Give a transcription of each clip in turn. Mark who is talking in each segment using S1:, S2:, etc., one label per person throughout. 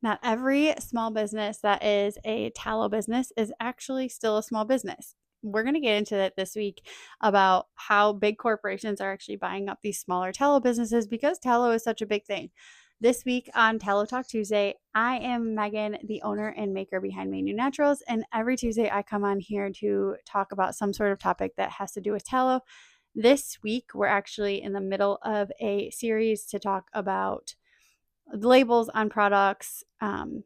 S1: Not every small business that is a tallow business is actually still a small business. We're going to get into it this week about how big corporations are actually buying up these smaller tallow businesses because tallow is such a big thing. This week on Tallow Talk Tuesday, I am Megan, the owner and maker behind Menu Naturals. And every Tuesday, I come on here to talk about some sort of topic that has to do with tallow. This week, we're actually in the middle of a series to talk about the labels on products, and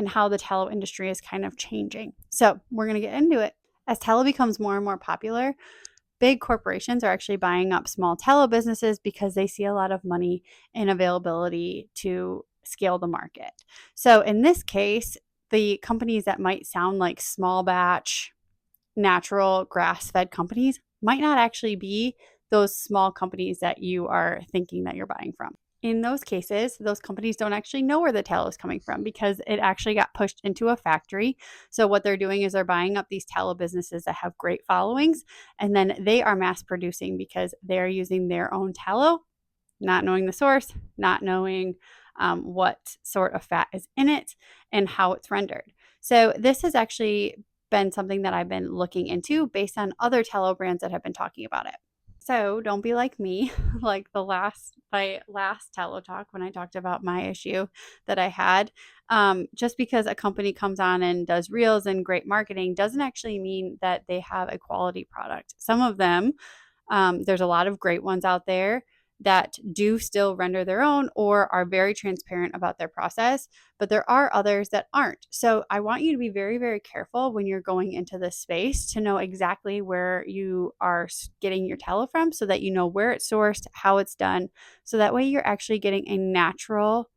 S1: how the tallow industry is kind of changing. So we're going to get into it. As tallow becomes more and more popular, big corporations are actually buying up small tallow businesses because they see a lot of money and availability to scale the market. So in this case, the companies that might sound like small batch, natural, grass fed companies might not actually be those small companies that you are thinking that you're buying from. In those cases, those companies don't actually know where the tallow is coming from because it actually got pushed into a factory. So, what they're doing is they're buying up these tallow businesses that have great followings, and then they are mass producing because they're using their own tallow, not knowing the source, not knowing what sort of fat is in it, and how it's rendered. So, this has actually been something that I've been looking into based on other tallow brands that have been talking about it. So don't be like me, like my last Tallow Talk when I talked about my issue that I had. Just because a company comes on and does reels and great marketing doesn't actually mean that they have a quality product. Some of them, there's a lot of great ones out there that do still render their own or are very transparent about their process, but there are others that aren't. So I want you to be very, very careful when you're going into this space to know exactly where you are getting your tallow from so that you know where it's sourced, how it's done. So that way you're actually getting a natural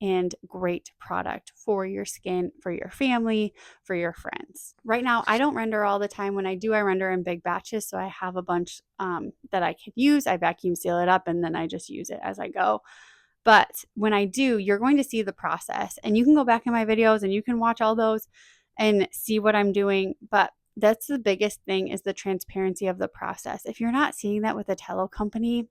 S1: and great product for your skin, for your family, for your friends. Right now, I don't render all the time. When I do, I render in big batches. So I have a bunch that I can use. I vacuum seal it up and then I just use it as I go. But when I do, you're going to see the process. And you can go back in my videos and you can watch all those and see what I'm doing. But that's the biggest thing is the transparency of the process. If you're not seeing that with a tallow company,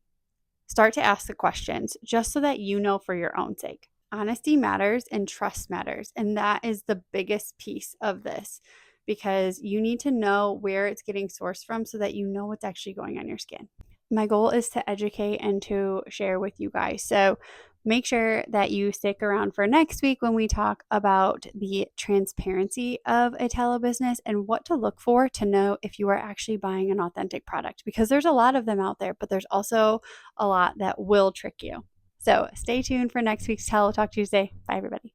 S1: start to ask the questions just so that you know for your own sake. Honesty matters and trust matters. And that is the biggest piece of this because you need to know where it's getting sourced from so that you know what's actually going on your skin. My goal is to educate and to share with you guys. So make sure that you stick around for next week when we talk about the transparency of a tallow business and what to look for to know if you are actually buying an authentic product because there's a lot of them out there, but there's also a lot that will trick you. So stay tuned for next week's Tallow Talk Tuesday. Bye, everybody.